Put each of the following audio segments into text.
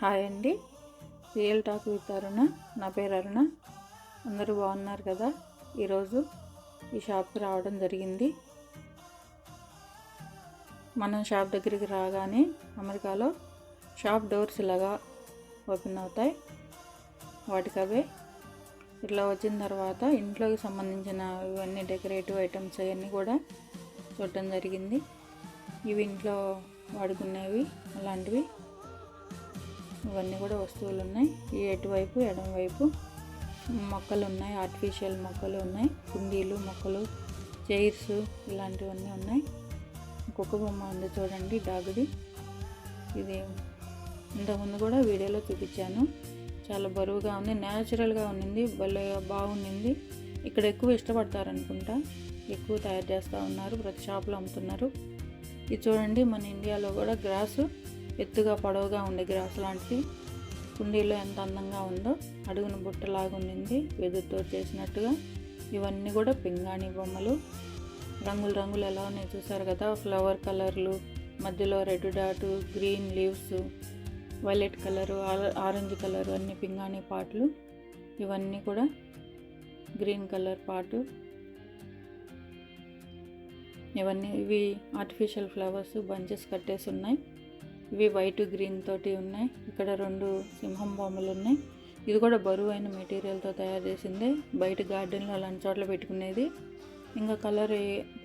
Hi అండి. Real talk with అరుణ. నా పేరు అరుణ. అందరూ బాగున్నారు కదా. ఈరోజు ఈ షాప్కి రావడం జరిగింది. మనం షాప్ దగ్గరికి రాగానే అమెరికాలో షాప్ డోర్స్ ఇలాగా ఓపెన్ అవుతాయి. వాటికవే ఇట్లా వచ్చిన తర్వాత ఇంట్లోకి సంబంధించిన ఇవన్నీ డెకరేటివ్ ఐటమ్స్ అవన్నీ కూడా చూడటం జరిగింది. ఇవి ఇంట్లో వాడుకునేవి అలాంటివి ఇవన్నీ కూడా వస్తువులు ఉన్నాయి. ఈ ఎటువైపు ఎడమవైపు మొక్కలు ఉన్నాయి, ఆర్టిఫిషియల్ మొక్కలు ఉన్నాయి, కుండీలు మొక్కలు, చైర్స్ ఇలాంటివన్నీ ఉన్నాయి. ఇంకొక బొమ్మ ఉంది చూడండి, డాగుది. ఇది ఇంతకుముందు కూడా వీడియోలో చూపించాను. చాలా బరువుగా ఉంది, న్యాచురల్గా ఉన్నింది, భలే బాగుండింది. ఇక్కడ ఎక్కువ ఇష్టపడతారు అనుకుంటా, ఎక్కువ తయారు చేస్తూ ఉన్నారు, ప్రతి షాప్లో అమ్ముతున్నారు. ఇది చూడండి, మన ఇండియాలో కూడా గ్రాసు ఎత్తుగా పొడవుగా ఉండే గ్రాస్ లాంటిది కుండీలో ఎంత అందంగా ఉందో. అడుగున బుట్టలాగా ఉండింది, వెదురుతో చేసినట్టుగా. ఇవన్నీ కూడా పింగాణి బొమ్మలు, రంగులు రంగులు ఎలా ఉన్నాయి చూసారు కదా. ఫ్లవర్ కలర్లు, మధ్యలో red dot, green leaves, violet colour, orange colour, అన్ని పింగాణి పాటలు. ఇవన్నీ కూడా గ్రీన్ కలర్ పాటు. ఇవి ఆర్టిఫిషియల్ ఫ్లవర్స్ బంచెస్ కట్టేసి ఉన్నాయి. ఇవి వైట్ గ్రీన్ తోటి ఉన్నాయి. ఇక్కడ 2 సింహం బొమ్మలు ఉన్నాయి. ఇది కూడా బరువైన మెటీరియల్తో తయారు చేసిందే. బయట గార్డెన్లో అలాంటి చోట్ల పెట్టుకునేది. ఇంకా కలర్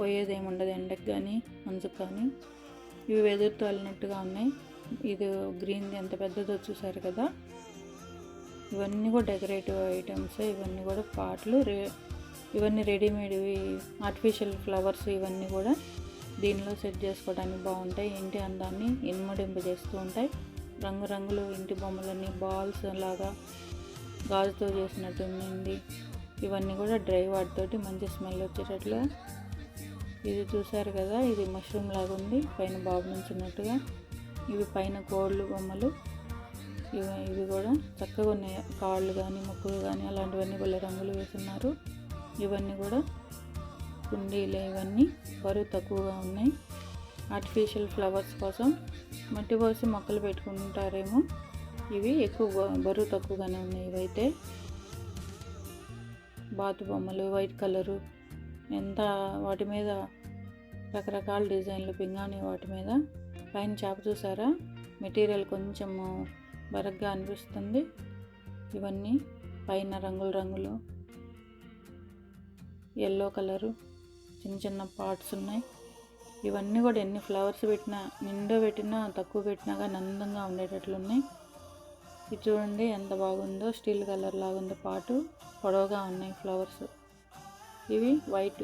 పోయేది ఏమి ఉండదు ఎండకు కానీ మంచుకు కానీ. ఇవి వెదురుతో అల్లినట్టుగా ఉన్నాయి. ఇది గ్రీన్ ఎంత పెద్దదో చూసారు కదా. ఇవన్నీ కూడా డెకరేటివ్ ఐటమ్స్. ఇవన్నీ కూడా పాటలు, ఇవన్నీ రెడీమేడ్ ఆర్టిఫిషియల్ ఫ్లవర్స్. ఇవన్నీ కూడా దీనిలో సెట్ చేసుకోవడానికి బాగుంటాయి. ఇంటి అందాన్ని ఇనుమడింపు చేస్తూ ఉంటాయి. రంగురంగులు ఇంటి బొమ్మలన్నీ బాల్స్ లాగా గాజుతో చేసినట్టు ఉంది. ఇవన్నీ కూడా డ్రై వాటితోటి మంచి స్మెల్ వచ్చేటట్లుగా. ఇది చూసారు కదా, ఇది మష్రూమ్ లాగా ఉంది, పైన బాబు నుంచున్నట్టుగా. ఇవి పైన కోళ్ళు బొమ్మలు. ఇవి కూడా చక్కగా ఉన్నాయి. కాళ్ళు కానీ ముక్కులు కానీ అలాంటివన్నీ వాళ్ళ రంగులు వేస్తున్నారు. ఇవన్నీ కూడా కుండీలు. ఇవన్నీ బరువు తక్కువగా ఉన్నాయి. ఆర్టిఫిషియల్ ఫ్లవర్స్ కోసం మట్టి పోసి మొక్కలు పెట్టుకుంటారేమో. ఇవి ఎక్కువ బరువు తక్కువగానే ఉన్నాయి. ఇవైతే బాతు బొమ్మలు, వైట్ కలరు, ఎంత వాటి మీద రకరకాల డిజైన్లు పింగాణి వాటి మీద. పైన చేప చూసారా, మెటీరియల్ కొంచెము బరగ్గా అనిపిస్తుంది. ఇవన్నీ పైన రంగులు రంగులు, ఎల్లో కలరు, చిన్న చిన్న పార్ట్స్ ఉన్నాయి. ఇవన్నీ కూడా ఎన్ని ఫ్లవర్స్ పెట్టినా, నిండా పెట్టినా తక్కువ పెట్టినా కానీ అందంగా ఉండేటట్లు ఉన్నాయి. ఇది చూడండి ఎంత బాగుందో, స్టీల్ కలర్ లాగా ఉంది పాటు, పొడవుగా ఉన్నాయి ఫ్లవర్స్. ఇవి వైట్,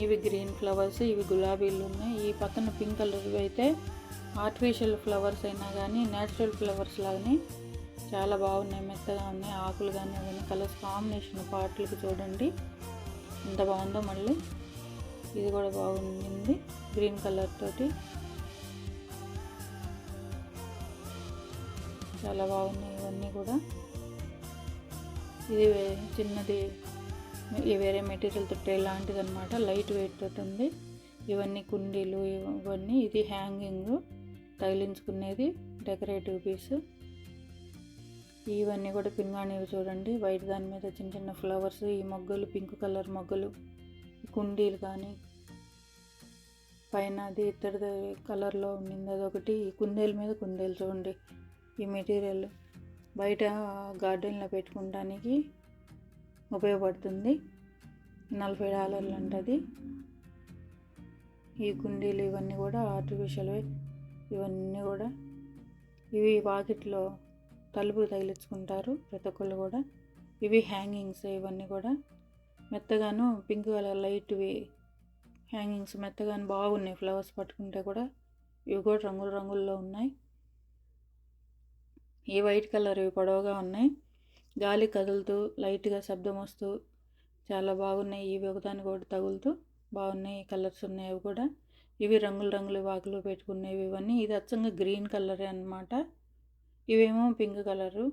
ఇవి గ్రీన్ ఫ్లవర్స్, ఇవి గులాబీలు ఉన్నాయి. ఈ పక్కన పింక్ కలర్ అయితే ఆర్టిఫిషియల్ ఫ్లవర్స్ అయినా కానీ న్యాచురల్ ఫ్లవర్స్ లాగానే చాలా బాగున్నాయి, మెత్తగా ఉన్నాయి. ఆకులు కానీ అవన్నీ కలర్స్ కాంబినేషన్ పాటలకు చూడండి ఎంత బాగుందో. మళ్ళీ ఇది కూడా బాగుంది, గ్రీన్ కలర్ తోటి చాలా బాగున్నాయి. ఇవన్నీ కూడా ఇది చిన్నది, వేరే మెటీరియల్ తోటి లాంటిది అనమాట, లైట్ వెయిట్ తోటి ఉంది. ఇవన్నీ కుండీలు, ఇవన్నీ. ఇది హ్యాంగింగ్ తగిలించుకునేది, డెకరేటివ్ పీస్. ఇవన్నీ కూడా పింగాణివి చూడండి, వైట్ దాని మీద చిన్న చిన్న ఫ్లవర్స్. ఈ మొగ్గలు పింక్ కలర్ మొగ్గలు, కుండీలు కానీ పైన అది ఇతడి కలర్లో ఉండింది అదొకటి. ఈ కుందేల మీద కుందేలు చూడండి. ఈ మెటీరియల్ బయట గార్డెన్లో పెట్టుకోవడానికి ఉపయోగపడుతుంది. $40 అంటది. ఈ కుండీలు ఇవన్నీ కూడా ఆర్టిఫిషియల్వే. ఇవన్నీ కూడా ఇవి వాకిట్లో తలుపు తగిలించుకుంటారు ప్రతి ఒక్కళ్ళు కూడా. ఇవి హ్యాంగింగ్స్. ఇవన్నీ కూడా మెత్తగాను పింక్ కలర్ లైట్వి హ్యాంగింగ్స్, మెత్తగాను బాగున్నాయి. ఫ్లవర్స్ పట్టుకుంటే కూడా ఇవి కూడా రంగుల రంగుల్లో ఉన్నాయి. ఈ వైట్ కలర్ ఇవి పొడవుగా ఉన్నాయి, గాలి కదులుతూ లైట్గా శబ్దం వస్తూ చాలా బాగున్నాయి. ఇవి ఒకదానికి ఒకటి తగులుతూ బాగున్నాయి. కలర్స్ ఉన్నాయి అవి కూడా. ఇవి రంగుల రంగులు వాకులు పెట్టుకునేవి ఇవన్నీ. ఇది అచ్చంగా గ్రీన్ కలరే అన్నమాట. ఇవేమో పింక్ కలరు.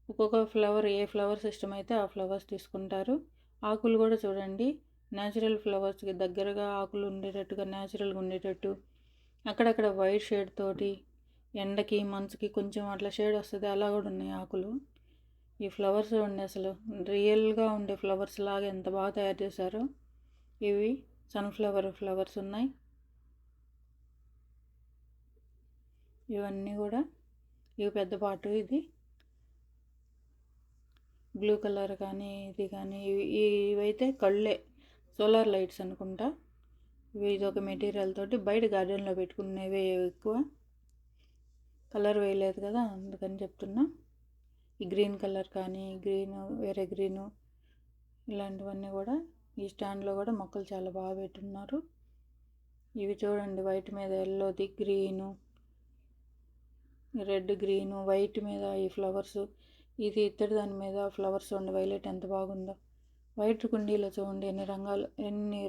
ఒక్కొక్క ఫ్లవర్, ఏ ఫ్లవర్స్ ఇష్టమైతే ఆ ఫ్లవర్స్ తీసుకుంటారు. ఆకులు కూడా చూడండి, న్యాచురల్ ఫ్లవర్స్కి దగ్గరగా ఆకులు ఉండేటట్టుగా, న్యాచురల్గా ఉండేటట్టు. అక్కడక్కడ వైట్ షేడ్ తోటి ఎండకి మంచుకి కొంచెం అట్లా షేడ్ వస్తుంది, అలా కూడా ఉన్నాయి ఆకులు. ఈ ఫ్లవర్స్ చూడండి, అసలు రియల్గా ఉండే ఫ్లవర్స్ లాగా ఎంత బాగా తయారు చేశారో. ఇవి సన్ఫ్లవర్ ఫ్లవర్స్ ఉన్నాయి. ఇవన్నీ కూడా ఇవి పెద్ద పాటు, ఇది బ్లూ కలర్ కానీ ఇది కానీ ఇవైతే కళ్ళే సోలార్ లైట్స్ అనుకుంటా. ఇది ఒక మెటీరియల్ తోటి బయట గార్డెన్లో పెట్టుకునేవే ఎక్కువ. కలర్ వేయలేదు కదా అందుకని చెప్తున్నా. ఈ గ్రీన్ కలర్ కానీ వేరే గ్రీను ఇలాంటివన్నీ కూడా ఈ స్టాండ్లో కూడా మొక్కలు చాలా బాగా పెట్టున్నారు. ఇవి చూడండి, వైట్ మీద ఎల్లోది, గ్రీను, రెడ్, గ్రీను, వైట్ మీద ఈ ఫ్లవర్స్. ఇది ఇత్తడి దాని మీద ఫ్లవర్స్ చూడండి, వైలెట్ ఎంత బాగుందో. వైట్ కుండీలో చూడండి ఎన్ని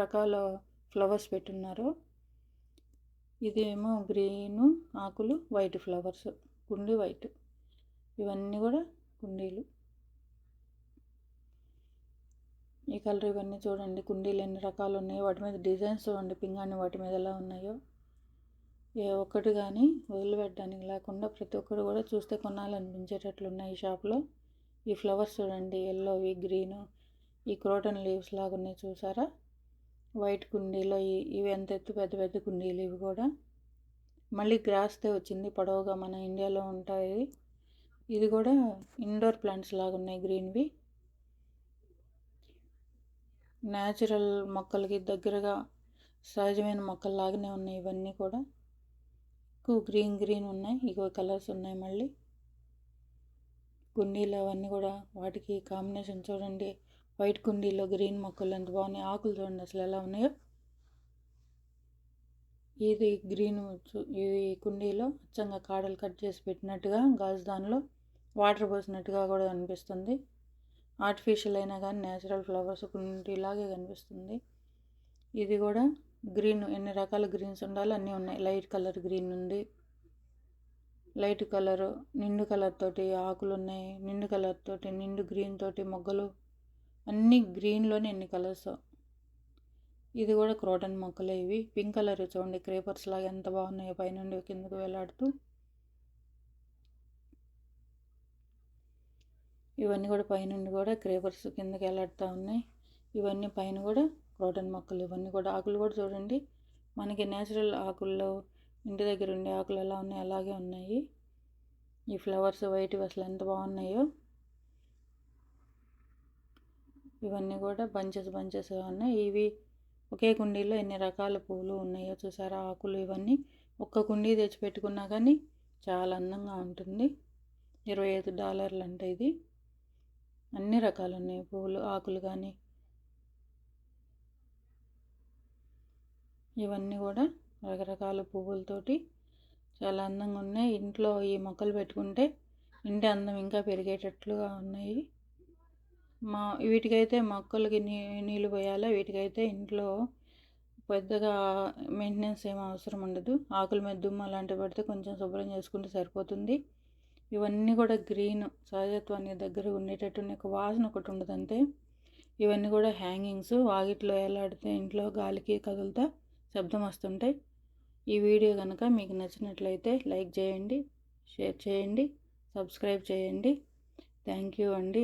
రకాల ఫ్లవర్స్ పెట్టున్నారు. ఇదేమో గ్రీను ఆకులు, వైట్ ఫ్లవర్స్, కుండీ వైట్. ఇవన్నీ కూడా కుండీలు. ఈ కలర్ ఇవన్నీ చూడండి, కుండీలు ఎన్ని రకాలు ఉన్నాయో. వాటి మీద డిజైన్స్ చూడండి, పింగాణి వాటి మీద ఎలా ఉన్నాయో. ఏ ఒక్కటి కానీ వదిలిపెట్టడానికి లేకుండా ప్రతి ఒక్కరు కూడా చూస్తే కొనాలనిపించేటట్లు ఉన్నాయి ఈ షాప్లో. ఈ ఫ్లవర్స్ చూడండి, ఎల్లోవి, గ్రీను, ఈ క్రోటన్ లీవ్స్ లాగా ఉన్నాయి చూసారా. వైట్ కుండీలో ఇవి ఎంత ఎత్తు, పెద్ద పెద్ద కుండీలు ఇవి కూడా. మళ్ళీ గ్రాస్తో వచ్చింది, పొడవుగా మన ఇండియాలో ఉంటాయి. ఇది కూడా ఇండోర్ ప్లాంట్స్ లాగా ఉన్నాయి, గ్రీన్వి. న్యాచురల్ మొక్కలకి దగ్గరగా సహజమైన మొక్కల్లాగానే ఉన్నాయి ఇవన్నీ కూడా. ఎక్కువ గ్రీన్ ఉన్నాయి, ఇగో కలర్స్ ఉన్నాయి. మళ్ళీ కుండీలు అవన్నీ కూడా వాటికి కాంబినేషన్ చూడండి. వైట్ కుండీలో గ్రీన్ మొక్కలు ఎంత బాగున్నాయి. ఆకులు చూడండి అసలు ఎలా ఉన్నాయో. ఇది గ్రీన్, ఇది కుండీలో అచ్చంగా కాడలు కట్ చేసి పెట్టినట్టుగా, గాజు దానిలో వాటర్ పోసినట్టుగా కూడా అనిపిస్తుంది. ఆర్టిఫిషియల్ అయినా కానీ న్యాచురల్ ఫ్లవర్స్ కుండీలాగే కనిపిస్తుంది. ఇది కూడా గ్రీన్, ఎన్ని రకాల గ్రీన్స్ ఉండాలో అన్నీ ఉన్నాయి. లైట్ కలర్ గ్రీన్ ఉంది, లైట్ కలరు, నిండు కలర్ తోటి ఆకులు ఉన్నాయి, నిండు కలర్ తోటి, నిండు గ్రీన్ తోటి మొగ్గలు, అన్నీ గ్రీన్లోనే ఎన్ని కలర్స్. ఇది కూడా క్రోటన్ మొక్కలే ఇవి. పింక్ కలర్ చూడండి, క్రేపర్స్ లాగా ఎంత బాగున్నాయో, పైనుండి కిందకు వేలాడుతూ. ఇవన్నీ కూడా పైనుండి కూడా క్రేపర్స్ కిందకి వేలాడుతూ ఉన్నాయి. ఇవన్నీ పైన కూడా క్రోటన్ మొక్కలు. ఇవన్నీ కూడా ఆకులు కూడా చూడండి, మనకి నేచురల్ ఆకుల్లో ఇంటి దగ్గర ఉండే ఆకులు ఎలా ఉన్నాయి అలాగే ఉన్నాయి. ఈ ఫ్లవర్స్ వైట్ అసలు ఎంత బాగున్నాయో. ఇవన్నీ కూడా బంచెస్గా ఉన్నాయి. ఇవి ఒకే కుండీలో ఎన్ని రకాల పువ్వులు ఉన్నాయో చూసారా, ఆకులు. ఇవన్నీ ఒక్క కుండీ తెచ్చి పెట్టుకున్నా కానీ చాలా అందంగా ఉంటుంది. $25 అంట ఇది. అన్ని రకాలు ఉన్నాయి పువ్వులు, ఆకులు కానీ. ఇవన్నీ కూడా రకరకాల పువ్వులతోటి చాలా అందంగా ఉన్నాయి. ఇంట్లో ఈ మొక్కలు పెట్టుకుంటే ఇంటి అందం ఇంకా పెరిగేటట్లుగా ఉన్నాయి. వీటికైతే మొక్కలకి నీళ్ళు పోయాలా. వీటికైతే ఇంట్లో పెద్దగా మెయింటెనెన్స్ ఏం అవసరం ఉండదు. ఆకుల మీద దుమ్ము అలాంటివి పడితే కొంచెం శుభ్రం చేసుకుంటే సరిపోతుంది. ఇవన్నీ కూడా గ్రీన్, సహజత్వాన్ని దగ్గర ఉండేటట్టు ఒక వాసన ఒకటి ఉండదు అంతే. ఇవన్నీ కూడా హ్యాంగింగ్స్, వాకిట్లో వేలాడితే ఇంట్లో గాలికి కదులుతా శబ్దం వస్తుంటాయి. ఈ వీడియో కనుక మీకు నచ్చినట్లయితే లైక్ చేయండి, షేర్ చేయండి, సబ్స్క్రైబ్ చేయండి. థ్యాంక్ యూ అండి.